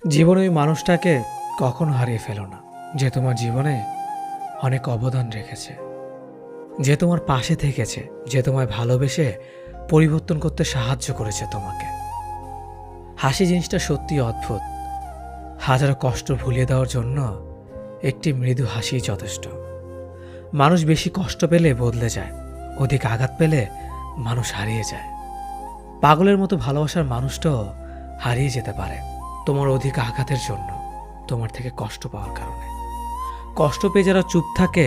জীবনে ওই মানুষটাকে কখনো হারিয়ে ফেলো না, যে তোমার জীবনে অনেক অবদান রেখেছে, যে তোমার পাশে থেকেছে, যে তোমায় ভালোবেসে পরিবর্তন করতে সাহায্য করেছে তোমাকে। হাসি জিনিসটা সত্যি অদ্ভুত। হাজারো কষ্ট ভুলিয়ে দেওয়ার জন্য একটি মৃদু হাসি যথেষ্ট। মানুষ বেশি কষ্ট পেলে বদলে যায়, অধিক আঘাত পেলে মানুষ হারিয়ে যায়। পাগলের মতো ভালোবাসার মানুষটাও হারিয়ে যেতে পারে তোমার অধিক আঘাতের জন্য, তোমার থেকে কষ্ট পাওয়ার কারণে। কষ্ট পেয়ে যারা চুপ থাকে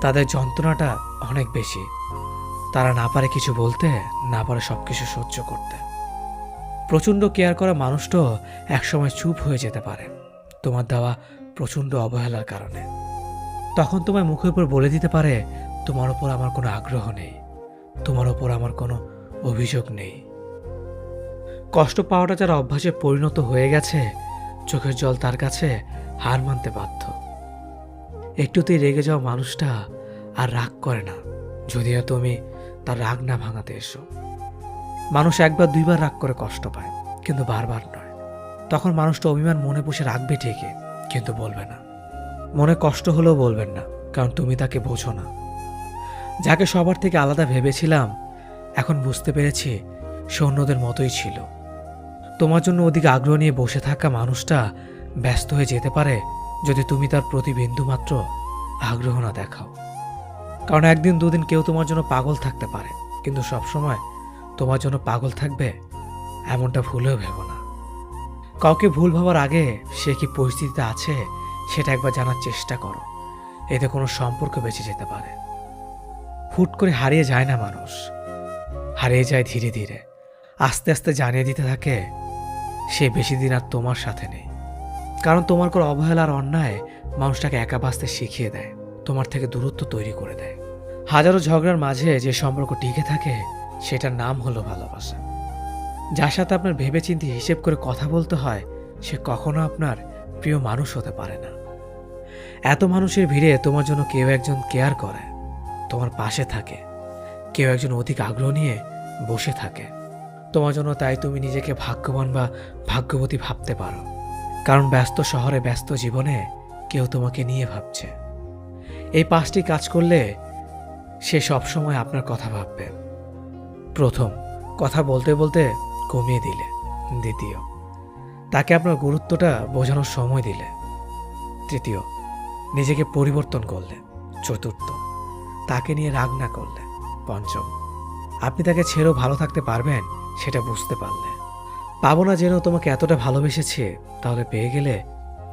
তাদের যন্ত্রণাটা অনেক বেশি। তারা না পারে কিছু বলতে, না পারে সবকিছু সহ্য করতে। প্রচণ্ড কেয়ার করা মানুষটাও একসময় চুপ হয়ে যেতে পারে তোমার দেওয়া প্রচণ্ড অবহেলার কারণে। তখন তোমার মুখের উপর বলে দিতে পারে, তোমার ওপর আমার কোনো আগ্রহ নেই, তোমার ওপর আমার কোনো অভিযোগ নেই। কষ্ট পাওয়াটা যারা অভ্যাসে পরিণত হয়ে গেছে, চোখের জল তার কাছে হার মানতে বাধ্য। একটুতেই রেগে যাওয়া মানুষটা আর রাগ করে না, যদিও তুমি তার রাগ না ভাঙাতে এসো। মানুষ একবার দুইবার রাগ করে কষ্ট পায়, কিন্তু বারবার নয়। তখন মানুষটা অভিমান মনে বসে রাখবে ঠিকই, কিন্তু বলবে না। মনে কষ্ট হলেও বলবেন না, কারণ তুমি তাকে বোঝো না। যাকে সবার থেকে আলাদা ভেবেছিলাম, এখন বুঝতে পেরেছি সে অন্যদের মতোই ছিল। তোমার জন্য অধিক আগ্রহ নিয়ে বসে থাকা মানুষটা ব্যস্ত হয়ে যেতে পারে যদি তুমি তার প্রতি বিন্দুমাত্র আগ্রহ না দেখাও। কারণ একদিন দুদিন কেউ তোমার জন্য পাগল থাকতে পারে, কিন্তু সবসময় তোমার জন্য পাগল থাকবে এমনটা ভুলেও ভেবো না। কাউকে ভুল ভাবার আগে সে কি পরিস্থিতিতে আছে সেটা একবার জানার চেষ্টা করো, এতে কোনো সম্পর্ক বেঁচে যেতে পারে। হুট করে হারিয়ে যায় না মানুষ, হারিয়ে যায় ধীরে ধীরে। আস্তে আস্তে জানিয়ে দিতে থাকে সে বেশি দিন আর তোমার সাথে নেই। কারণ তোমার কোনো অবহেলা আর অন্যায় মানুষটাকে একা বাঁচতে শিখিয়ে দেয়, তোমার থেকে দূরত্ব তৈরি করে দেয়। হাজারো ঝগড়ার মাঝে যে সম্পর্ক টিকে থাকে সেটার নাম হলো ভালোবাসা। যার সাথে আপনার ভেবেচিন্তে হিসেব করে কথা বলতে হয়, সে কখনো আপনার প্রিয় মানুষ হতে পারে না। এত মানুষের ভিড়ে তোমার জন্য কেউ একজন কেয়ার করে, তোমার পাশে থাকে, কেউ একজন অধিক আগ্রহ নিয়ে বসে থাকে তোমার জন্য। তাই তুমি নিজেকে ভাগ্যবান বা ভাগ্যবতী ভাবতে পারো, কারণ ব্যস্ত শহরে ব্যস্ত জীবনে কেউ তোমাকে নিয়ে ভাবছে। এই 5টি কাজ করলে সে সবসময় আপনার কথা ভাববে। প্রথম, কথা বলতে বলতে কমিয়ে দিলে। দ্বিতীয়, তাকে আপনার গুরুত্বটা বোঝানোর সময় দিলে। তৃতীয়, নিজেকে পরিবর্তন করলে। চতুর্থ, তাকে নিয়ে রাগ না করলে। পঞ্চম, আপনি তাকে ছেড়েও ভালো থাকতে পারবেন সেটা বুঝতে পারলে। পাবো না জেনেও তোমাকে এতটা ভালোবেসেছি, তাহলে পেয়ে গেলে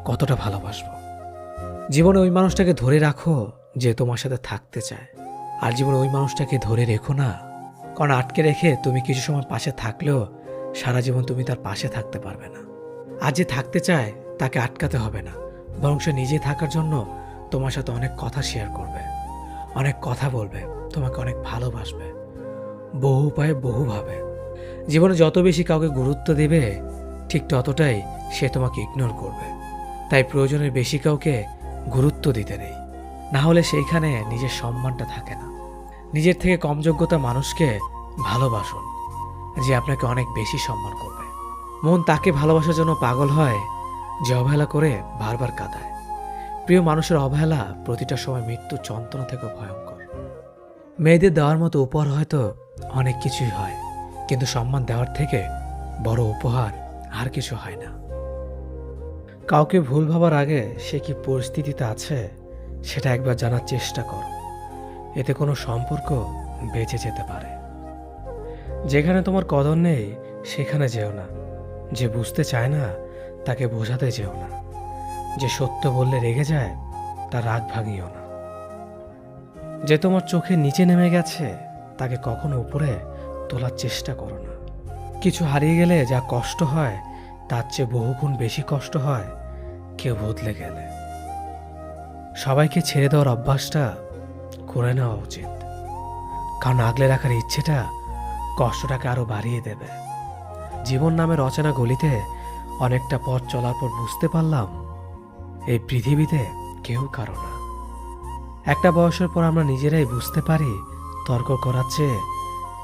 কতটা ভালোবাসবো। জীবনে ওই মানুষটাকে ধরে রাখো যে তোমার সাথে থাকতে চায়, আর জীবনে ওই মানুষটাকে ধরে রেখো না, কারণ আটকে রেখে তুমি কিছু সময় পাশে থাকলেও সারা জীবন তুমি তার পাশে থাকতে পারবে না। আর যে থাকতে চায় তাকে আটকাতে হবে না, বরং সে নিজে থাকার জন্য তোমার সাথে অনেক কথা শেয়ার করবে, অনেক কথা বলবে, তোমাকে অনেক ভালোবাসবে, বহু উপায়ে বহুভাবে। জীবনে যত বেশি কাউকে গুরুত্ব দেবে, ঠিক ততটাই সে তোমাকে ইগনোর করবে। তাই প্রয়োজনের বেশি কাউকে গুরুত্ব দিতে নেই, না হলে সেইখানে নিজের সম্মানটা থাকে না। নিজের থেকে কম যোগ্যতা মানুষকে ভালোবাসুন, যে আপনাকে অনেক বেশি সম্মান করবে। মন তাকে ভালোবাসার জন্য পাগল হয় যে অবহেলা করে বারবার কাঁদায়। প্রিয় মানুষের অবহেলা প্রতিটা সময় মৃত্যুর যন্ত্রণা থেকে ভয়ঙ্কর। মেয়েদের দেওয়ার মতো উপহার হয়তো অনেক কিছুই হয়, কিন্তু সম্মান দেওয়ার থেকে বড় উপহার আর কিছু হয় না। কাউকে ভুল ভাবার আগে সে কি পরিস্থিতিতে আছে সেটা একবার জানার চেষ্টা করো, এতে কোনো সম্পর্ক বেঁচে যেতে পারে। যেখানে তোমার কদর নেই সেখানে যেও না, যে বুঝতে চায় না তাকে বোঝাতে যেও না, যে সত্য বললে রেগে যায় তার রাগ ভাঙিও না। যে তোমার চোখের নিচে নেমে গেছে তাকে কখনো উপরে তোলার চেষ্টা করো না। কিছু হারিয়ে গেলে যা কষ্ট হয় তার চেয়ে বহুগুণ বেশি কষ্ট হয় কেউ বদলে গেলে। সবাইকে ছেড়ে দেওয়ার অভ্যাসটা করে নেওয়া উচিত, কারণ আগলে রাখার ইচ্ছেটা কষ্টটাকে আরো বাড়িয়ে দেবে। জীবন নামের অচেনা গলিতে অনেকটা পথ চলার পর বুঝতে পারলাম এই পৃথিবীতে কেউ কারো না। একটা বয়সের পর আমরা নিজেরাই বুঝতে পারি তর্ক করার চেয়ে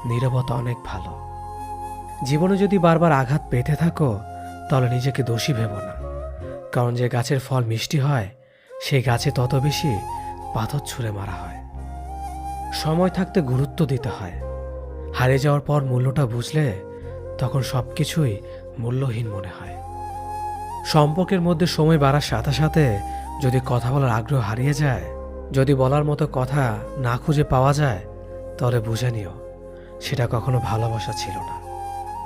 নীরবতা অনেক ভালো। জীবনে যদি বারবার আঘাত পেতে থাকো তাহলে নিজেকে দোষী ভেবো না, কারণ যে গাছের ফল মিষ্টি হয় সেই গাছে তত বেশি পাথর ছুঁড়ে মারা হয়। সময় থাকতে গুরুত্ব দিতে হয়। হারিয়ে যাওয়ার পর মূল্যটা বুঝলে তখন সব কিছুই মূল্যহীন মনে হয়। সম্পর্কের মধ্যে সময় বাড়ার সাথে সাথে যদি কথা বলার আগ্রহ হারিয়ে যায়, যদি বলার মতো কথা না খুঁজে পাওয়া যায়, তাহলে বুঝে নিও সেটা কখনো ভালোবাসা ছিল না,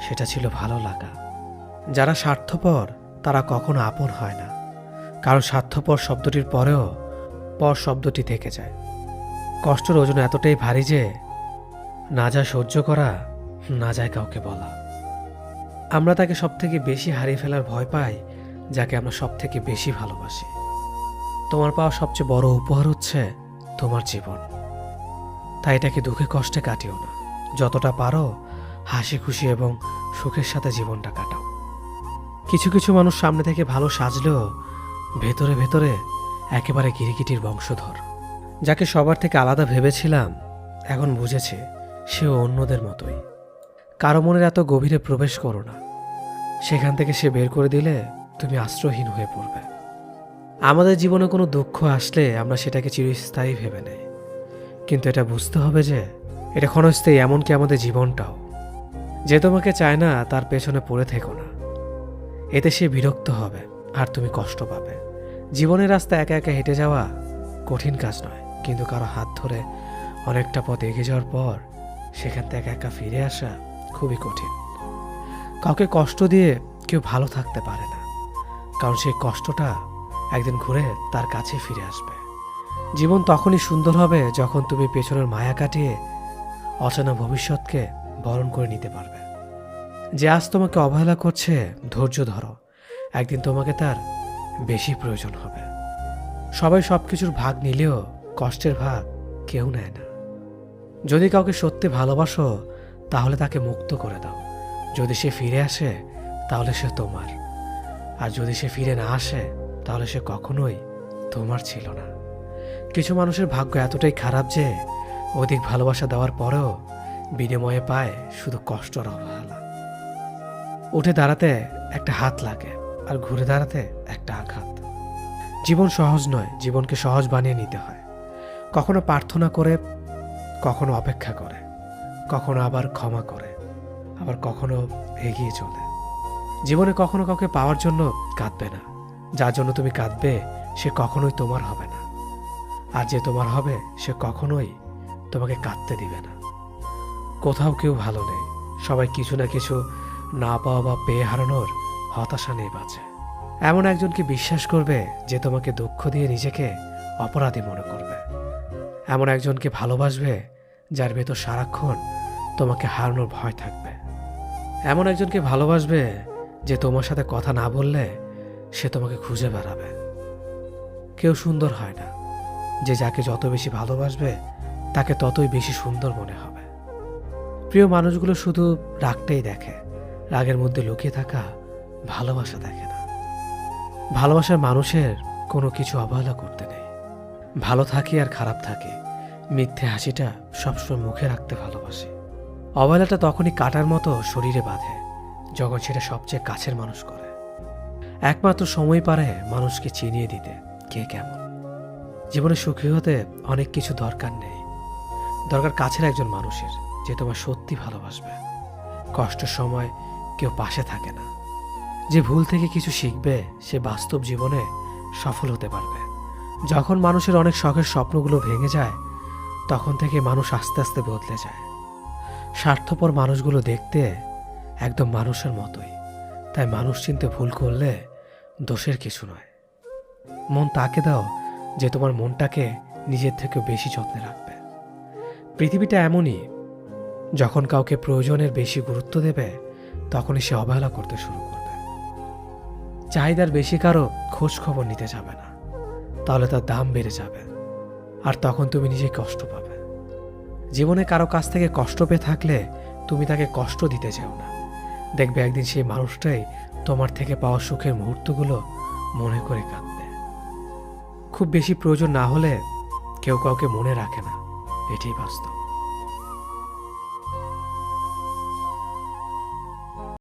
সেটা ছিল ভালো লাগা। যারা স্বার্থপর তারা কখনো আপন হয় না, কারণ স্বার্থপর শব্দটির পরেও পর শব্দটি থেকে যায়। কষ্টের ওজন এতটাই ভারী যে না যায় সহ্য করা, না যায় কাউকে বলা। আমরা তাকে সব থেকে বেশি হারিয়ে ফেলার ভয় পাই যাকে আমরা সব থেকে বেশি ভালোবাসি। তোমার পাওয়া সবচেয়ে বড় উপহার হচ্ছে তোমার জীবন। তাই এটাকে দুঃখে কষ্টে কাটিও না, যতটা পারো হাসি খুশি এবং সুখের সাথে জীবনটা কাটাও। কিছু কিছু মানুষ সামনে থেকে ভালো সাজলেও ভেতরে ভেতরে একেবারে গিরিগিটির বংশধর। যাকে সবার থেকে আলাদা ভেবেছিলাম এখন বুঝেছি সেও অন্যদের মতোই। কারো মনের এত গভীরে প্রবেশ করো না, সেখান থেকে সে বের করে দিলে তুমি আশ্রয়হীন হয়ে পড়বে। আমাদের জীবনে কোনো দুঃখ আসলে আমরা সেটাকে চিরস্থায়ী ভেবে নেই, কিন্তু এটা বুঝতে হবে যে এটা ক্ষণস্থায়ী, এমনকি আমাদের জীবনটাও। যে তোমাকে চায় না তার পেছনে পড়ে থেকো না, এতে সে বিরক্ত হবে আর তুমি কষ্ট পাবে। জীবনের রাস্তা একা একা হেঁটে যাওয়া কঠিন কাজ নয়, কিন্তু কারো হাত ধরে অনেকটা পথ এগিয়ে যাওয়ার পর সেখান থেকে একা ফিরে আসা খুবই কঠিন। কাউকে কষ্ট দিয়ে কেউ ভালো থাকতে পারে না, কারণ সেই কষ্টটা একদিন ঘুরে তার কাছে ফিরে আসবে। জীবন তখনই সুন্দর হবে যখন তুমি পেছনের মায়া কাটিয়ে অচেনা ভবিষ্যৎকে বরণ করে নিতে পারবে। যে আজ তোমাকে অবহেলা করছে, ধৈর্য ধরো, একদিন তোমাকে তার বেশি প্রয়োজন হবে। সবাই সব কিছুর ভাগ নিলেও কষ্টের ভাগ কেউ নেয় না। যদি কাউকে সত্যি ভালোবাসো তাহলে তাকে মুক্ত করে দাও। যদি সে ফিরে আসে তাহলে সে তোমার, আর যদি সে ফিরে না আসে তাহলে সে কখনোই তোমার ছিল না। কিছু মানুষের ভাগ্য এতটাই খারাপ যে অধিক ভালোবাসা দেওয়ার পরেও বিনিময়ে পায় শুধু কষ্ট আর অবহেলা। উঠে দাঁড়াতে একটা হাত লাগে আর ঘুরে দাঁড়াতে একটা আঘাত। জীবন সহজ নয়, জীবনকে সহজ বানিয়ে নিতে হয়। কখনো প্রার্থনা করে, কখনো অপেক্ষা করে, কখনো আবার ক্ষমা করে, আবার কখনো এগিয়ে চলে। জীবনে কখনো কাউকে পাওয়ার জন্য কাঁদবে না। যার জন্য তুমি কাঁদবে সে কখনোই তোমার হবে না, আর যে তোমার হবে সে কখনোই তোমাকে কাঁদতে দিবে না। কোথাও কেউ ভালো নেই, সবাই কিছু না কিছু না পাওয়া বা পেয়ে হারানোর হতাশা নিয়ে বাঁচে। এমন একজনকে বিশ্বাস করবে যে তোমাকে দুঃখ দিয়ে নিজেকে অপরাধী মনে করবে। এমন একজনকে ভালোবাসবে যার ভেতর সারাক্ষণ তোমাকে হারানোর ভয় থাকবে। এমন একজনকে ভালোবাসবে যে তোমার সাথে কথা না বললে সে তোমাকে খুঁজে বেড়াবে। কেউ সুন্দর হয় না, যে যাকে যত বেশি ভালোবাসবে তাকে ততই বেশি সুন্দর মনে হবে। প্রিয় মানুষগুলো শুধু রাগটাই দেখে, রাগের মধ্যে লুকিয়ে থাকা ভালোবাসা দেখে না। ভালোবাসার মানুষের কোনো কিছু অবহেলা করতে নেই। ভালো থাকি আর খারাপ থাকি, মিথ্যে হাসিটা সবসময় মুখে রাখতে ভালোবাসি। অবহেলাটা তখনই কাটার মতো শরীরে বাঁধে যখন সেটা সবচেয়ে কাছের মানুষ করে। একমাত্র সময় পারে মানুষকে চিনিয়ে দিতে কে কেমন। জীবনে সুখী হতে অনেক কিছু দরকার নেই, দরকার কাছের একজন মানুষের যে তোমার সত্যি ভালোবাসবে। কষ্টের সময় কেউ পাশে থাকে না। যে ভুল থেকে কিছু শিখবে সে বাস্তব জীবনে সফল হতে পারবে। যখন মানুষের অনেক শখের স্বপ্নগুলো ভেঙে যায় তখন থেকে মানুষ আস্তে আস্তে বদলে যায়। স্বার্থপর মানুষগুলো দেখতে একদম মানুষের মতোই, তাই মানুষ চিনতে ভুল করলে দোষের কিছু নয়। মন তাকে দাও যে তোমার মনটাকে নিজের থেকে বেশি যত্নে রাখবে। পৃথিবীটা এমনই, যখন কাউকে প্রয়োজনের বেশি গুরুত্ব দেবে তখনই সে অবহেলা করতে শুরু করবে। চাহিদার বেশি কারো খোঁজ খবর নিতে যাবে না, তাহলে তার দাম বেড়ে যাবে আর তখন তুমি নিজেই কষ্ট পাবে। জীবনে কারো কাছ থেকে কষ্ট পেয়ে থাকলে তুমি তাকে কষ্ট দিতে চাও না। দেখবে একদিন সেই মানুষটাই তোমার থেকে পাওয়া সুখের মুহূর্তগুলো মনে করে কাঁদবে। খুব বেশি প্রয়োজন না হলে কেউ কাউকে মনে রাখে না, এটাই বাস্তব।